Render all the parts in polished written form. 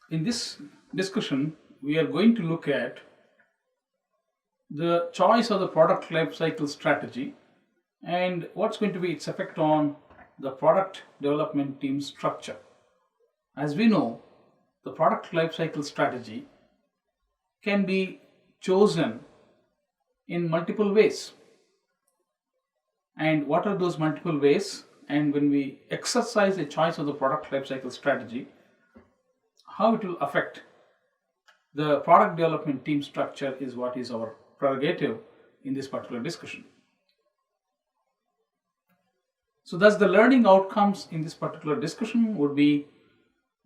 In this discussion, we are going to look at the choice of the product lifecycle strategy and what's going to be its effect on the product development team structure. As we know, the product lifecycle strategy can be chosen in multiple ways. And what are those multiple ways? And when we exercise the choice of the product lifecycle strategy, how it will affect the product development team structure is what is our prerogative in this particular discussion. So thus the learning outcomes in this particular discussion would be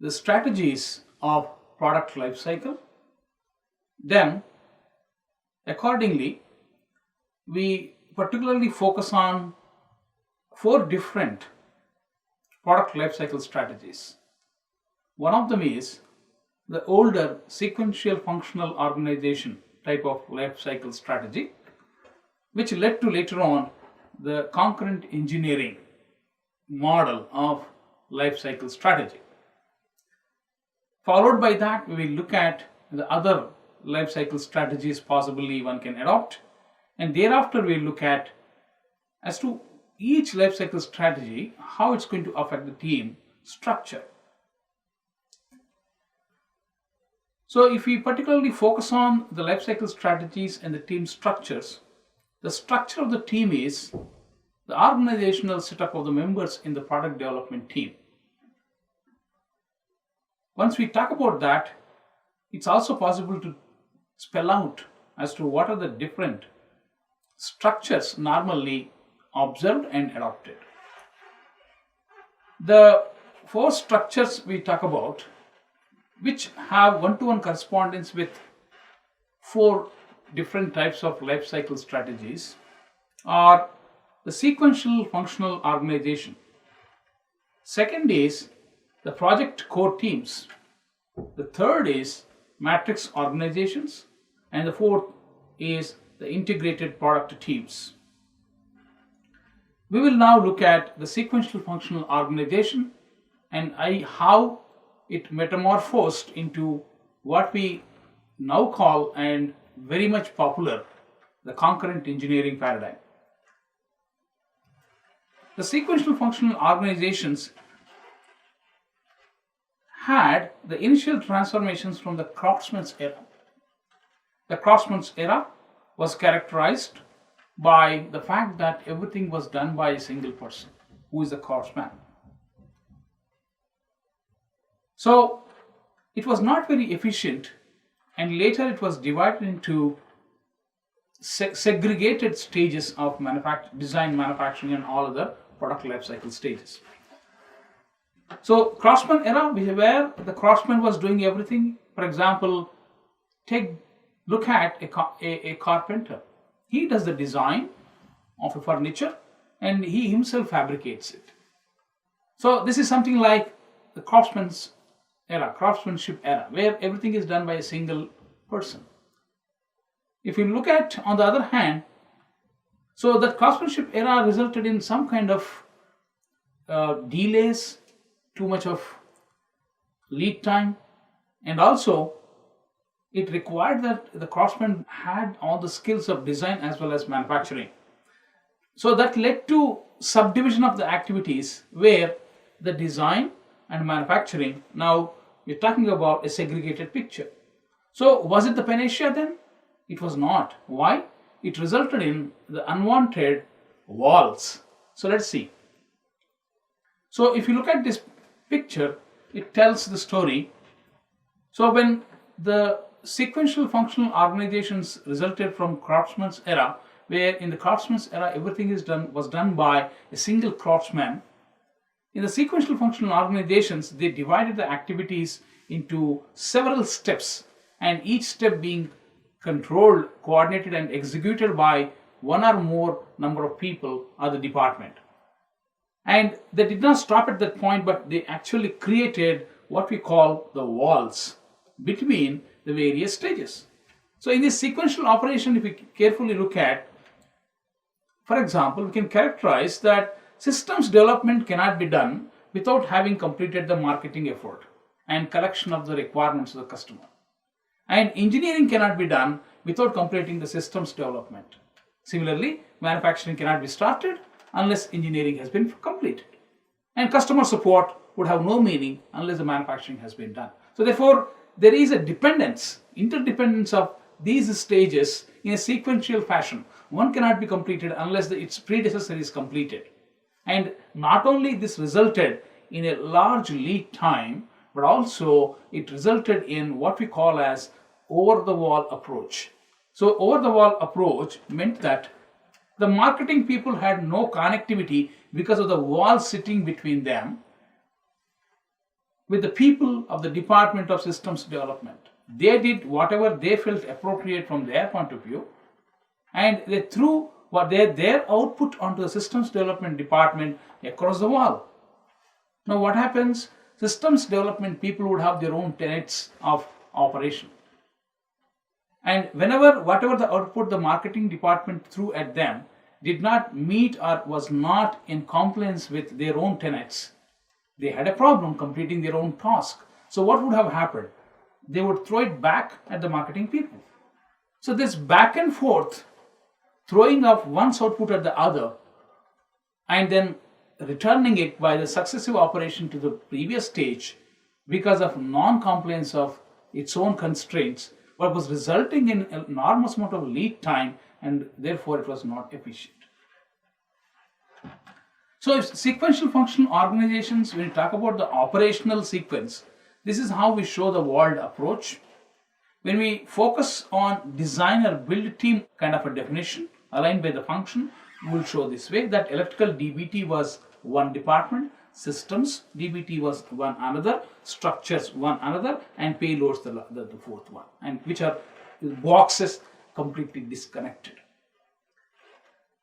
the strategies of product lifecycle. Then accordingly, we particularly focus on four different product lifecycle strategies. One of them is the older sequential functional organization type of lifecycle strategy, which led to later on the concurrent engineering model of lifecycle strategy. Followed by that, we will look at the other lifecycle strategies possibly one can adopt, and thereafter we will look at as to each lifecycle strategy how it's going to affect the team structure. So if we particularly focus on the lifecycle strategies and the team structures, the structure of the team is the organizational setup of the members in the product development team. Once we talk about that, it's also possible to spell out as to what are the different structures normally observed and adopted. The four structures we talk about, which have one-to-one correspondence with four different types of life cycle strategies, are the sequential functional organization. Second is the project core teams. The third is matrix organizations, and the fourth is the integrated product teams. We will now look at the sequential functional organization and how it metamorphosed into what we now call and very much popular the concurrent engineering paradigm. The sequential functional organizations had the initial transformations from the craftsman's era. The craftsman's era was characterized by the fact that everything was done by a single person, who is the craftsman. So it was not very efficient, and later it was divided into segregated stages of design, manufacturing, and all other product life cycle stages. So craftsman era, where the craftsman was doing everything. For example, look at a carpenter. He does the design of a furniture and he himself fabricates it. So this is something like the craftsmanship era, where everything is done by a single person. If you look at, on the other hand, so that craftsmanship era resulted in some kind of delays, too much of lead time, and also it required that the craftsman had all the skills of design as well as manufacturing. So that led to subdivision of the activities where the design and manufacturing, now we're talking about a segregated picture. So was it the panacea then? It was not. Why? It resulted in the unwanted walls. So let's see. So if you look at this picture, it tells the story. So when the sequential functional organizations resulted from craftsman's era, where in the craftsman's era everything was done by a single craftsman. In the sequential functional organizations, they divided the activities into several steps, and each step being controlled, coordinated, and executed by one or more number of people or the department. And they did not stop at that point, but they actually created what we call the walls between the various stages. So in this sequential operation, if we carefully look at, for example, we can characterize that systems development cannot be done without having completed the marketing effort. and collection of the requirements of the customer. And engineering cannot be done without completing the systems development. Similarly, manufacturing cannot be started unless engineering has been completed. And customer support would have no meaning unless the manufacturing has been done. So therefore, there is a dependence, interdependence of these stages in a sequential fashion. One cannot be completed unless its predecessor is completed. And not only this resulted in a large lead time, but also it resulted in what we call as over-the-wall approach. So over-the-wall approach meant that the marketing people had no connectivity because of the wall sitting between them with the people of the Department of Systems Development. They did whatever they felt appropriate from their point of view, and they threw their output onto the Systems Development Department across the wall. Now what happens? Systems development people would have their own tenets of operation. And whatever the output the marketing department threw at them did not meet or was not in compliance with their own tenets, they had a problem completing their own task. So what would have happened? They would throw it back at the marketing people. So this back and forth, throwing of one's output at the other, and then returning it by the successive operation to the previous stage because of non-compliance of its own constraints, what was resulting in an enormous amount of lead time, and therefore it was not efficient. So if sequential functional organizations, when we talk about the operational sequence, this is how we show the walled approach. When we focus on design or build team kind of a definition aligned by the function, we will show this way that electrical DBT was one department, systems DBT was one another, structures one another, and payloads the fourth one, and which are boxes completely disconnected.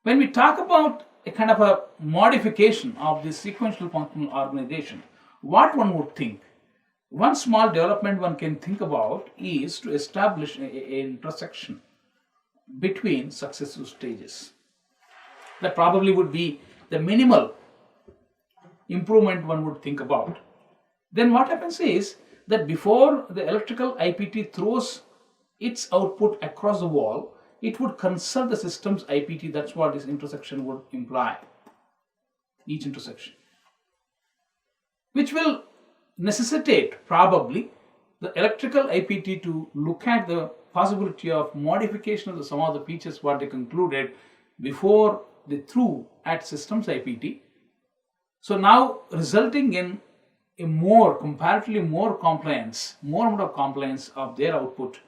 When we talk about a kind of a modification of this sequential functional organization, what one would think, one small development one can think about is to establish an intersection between successive stages. That probably would be the minimal improvement one would think about. Then what happens is that before the electrical IPT throws its output across the wall, it would consult the system's IPT. That's what this intersection would imply, each intersection, which will necessitate probably the electrical IPT to look at the possibility of modification of some of the features what they concluded before they threw at systems IPT. So now resulting in a comparatively more amount of compliance of their output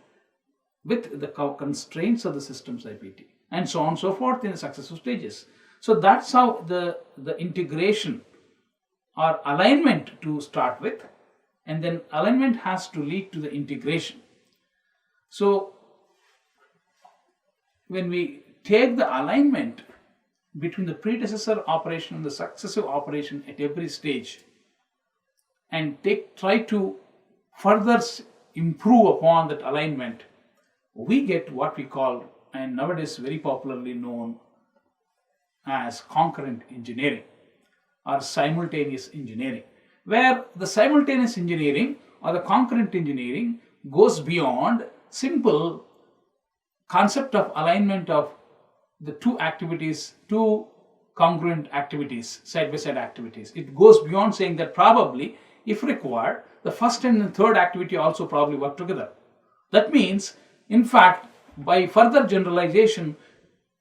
with the constraints of the systems IPT, and so on and so forth in the successive stages. So that's how the integration or alignment to start with, and then alignment has to lead to the integration. So when we take the alignment between the predecessor operation and the successive operation at every stage and try to further improve upon that alignment, we get what we call, and nowadays very popularly known as, concurrent engineering or simultaneous engineering, where the simultaneous engineering or the concurrent engineering goes beyond simple concept of alignment of the two congruent activities, side-by-side activities. It goes beyond saying that probably, if required, the first and the third activity also probably work together. That means, in fact, by further generalization,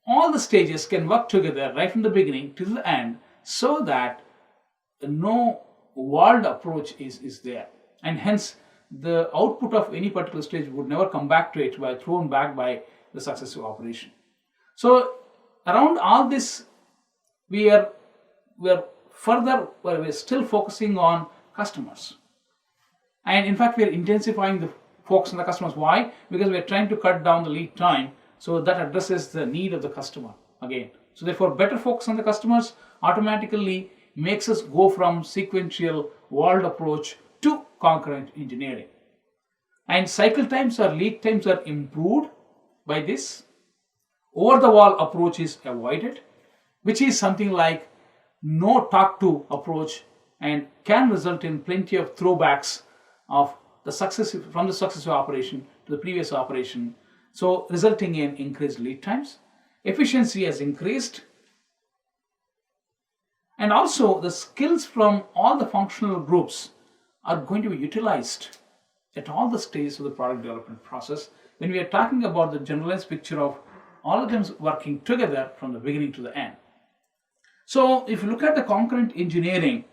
all the stages can work together right from the beginning till the end, so that no walled approach is there, and hence the output of any particular stage would never come back to it by thrown back by the successive operation. So around all this, we are still focusing on customers, and in fact we are intensifying the focus on the customers. Why? Because we are trying to cut down the lead time, so that addresses the need of the customer again. So therefore, better focus on the customers automatically makes us go from sequential walled approach to concurrent engineering, and cycle times or lead times are improved by this. Over the wall approach is avoided, which is something like no talk to approach and can result in plenty of throwbacks of the successive from the successive operation to the previous operation, so resulting in increased lead times. Efficiency has increased, and also the skills from all the functional groups are going to be utilized at all the stages of the product development process when we are talking about the generalized picture of all of them working together from the beginning to the end. So if you look at the concurrent engineering,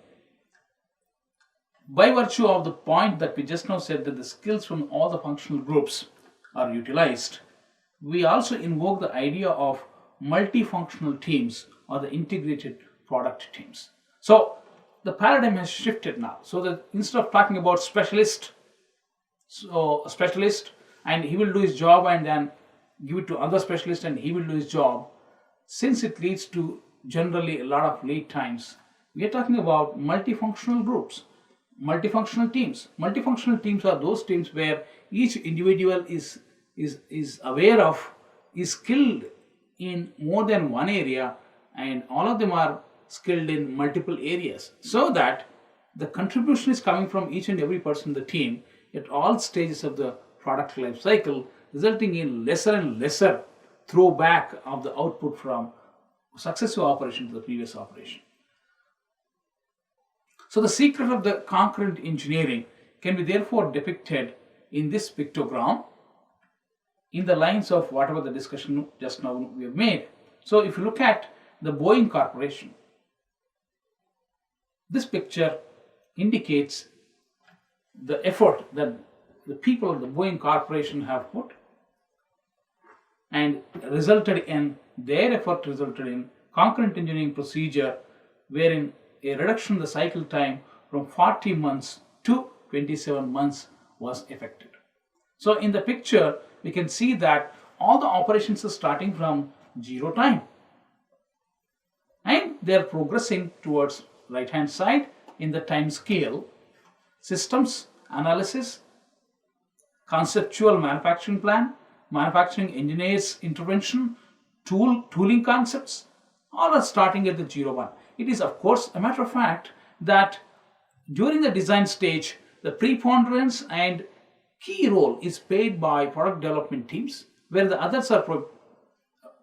by virtue of the point that we just now said that the skills from all the functional groups are utilized, we also invoke the idea of multifunctional teams or the integrated product teams. So the paradigm has shifted now. So that instead of talking about specialist, so a specialist and he will do his job and then give it to other specialist and he will do his job, since it leads to generally a lot of lead times, we are talking about multifunctional groups, multifunctional teams. Multifunctional teams are those teams where each individual is aware of, is skilled in more than one area, and all of them are skilled in multiple areas, so that the contribution is coming from each and every person in the team at all stages of the product life cycle, resulting in lesser and lesser throwback of the output from successive operation to the previous operation. So the secret of the concurrent engineering can be therefore depicted in this pictogram in the lines of whatever the discussion just now we have made. So if you look at the Boeing Corporation, this picture indicates the effort that the people of the Boeing Corporation have put, and their effort resulted in concurrent engineering procedure wherein a reduction in the cycle time from 40 months to 27 months was effected. So in the picture we can see that all the operations are starting from zero time and they are progressing towards right hand side in the time scale: systems analysis, conceptual manufacturing plan, manufacturing engineers intervention, tooling concepts, all are starting at the 0-1. It is of course a matter of fact that during the design stage the preponderance and key role is paid by product development teams, where the others are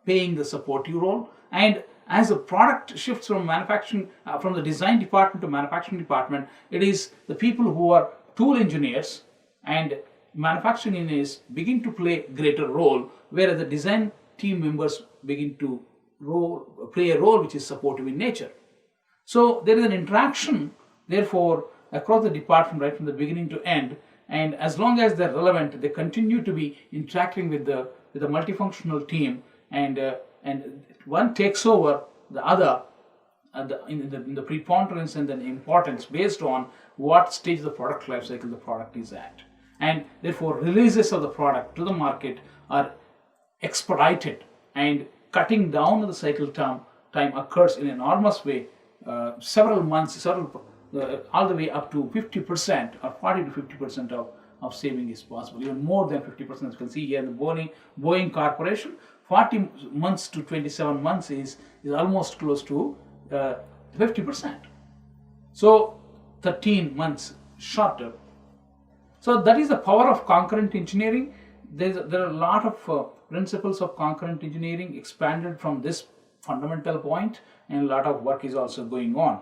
paying the supportive role, and as the product shifts from manufacturing from the design department to manufacturing department, it is the people who are tool engineers and manufacturing engineers begin to play greater role, whereas the design team members begin to play a role which is supportive in nature. So there is an interaction therefore across the department right from the beginning to end, and as long as they're relevant they continue to be interacting with the multifunctional team, and one takes over the other in the preponderance and then importance based on what stage of the product life cycle the product is at, and therefore releases of the product to the market are expedited, and cutting down of the cycle time occurs in an enormous way, several months, all the way up to 50% or 40 to 50% of saving is possible, even more than 50%. As you can see here in the Boeing Corporation, 40 months to 27 months is almost close to 50%. So 13 months shorter. So that is the power of concurrent engineering. There are a lot of principles of concurrent engineering expanded from this fundamental point, and a lot of work is also going on.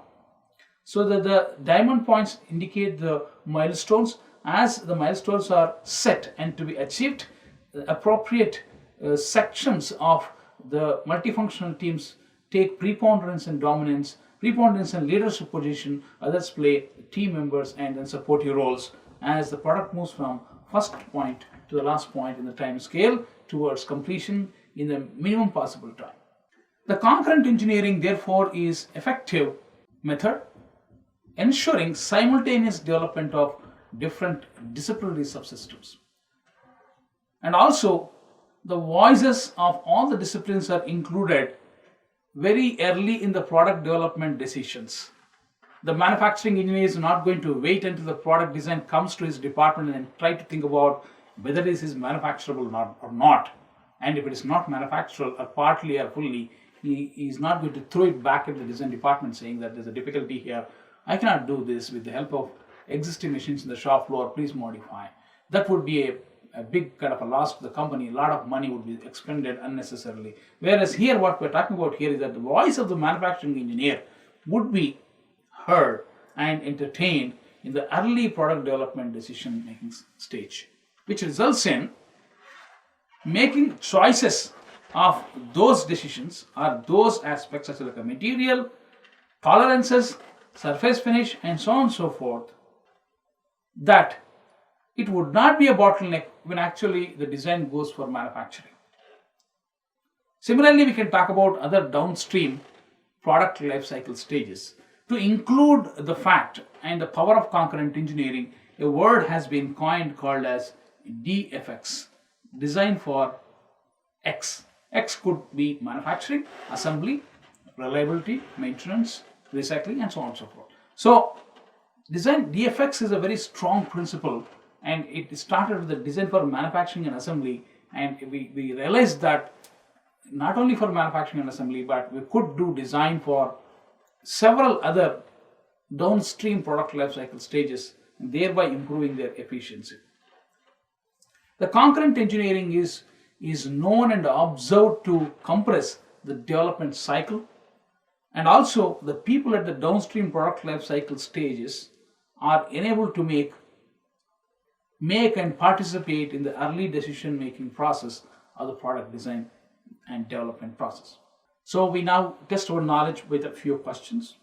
So the diamond points indicate the milestones. As the milestones are set and to be achieved, the appropriate sections of the multifunctional teams take preponderance and dominance, preponderance and leadership position, others play team members and then supportive roles as the product moves from first point to the last point in the time scale towards completion in the minimum possible time. The concurrent engineering therefore is effective method ensuring simultaneous development of different disciplinary subsystems, and also the voices of all the disciplines are included very early in the product development decisions. The manufacturing engineer is not going to wait until the product design comes to his department and try to think about whether this is manufacturable or not, and if it is not manufacturable or partly or fully, he is not going to throw it back at the design department saying that there's a difficulty here, I cannot do this with the help of existing machines in the shop floor, please modify. That would be a big kind of a loss to the company. A lot of money would be expended unnecessarily. Whereas here, what we're talking about here is that the voice of the manufacturing engineer would be heard and entertained in the early product development decision making stage, which results in making choices of those decisions or those aspects such as like a material, tolerances, surface finish, and so on and so forth, that it would not be a bottleneck when actually the design goes for manufacturing. Similarly, we can talk about other downstream product life cycle stages. To include the fact and the power of concurrent engineering, a word has been coined called as DFX, design for X. X could be manufacturing, assembly, reliability, maintenance, recycling, and so on and so forth. So, design DFX is a very strong principle, and it started with the design for manufacturing and assembly, and we realized that not only for manufacturing and assembly, but we could do design for several other downstream product life cycle stages, and thereby improving their efficiency. The concurrent engineering is known and observed to compress the development cycle, and also the people at the downstream product life cycle stages are enabled to make and participate in the early decision making process of the product design and development process. So we now test our knowledge with a few questions.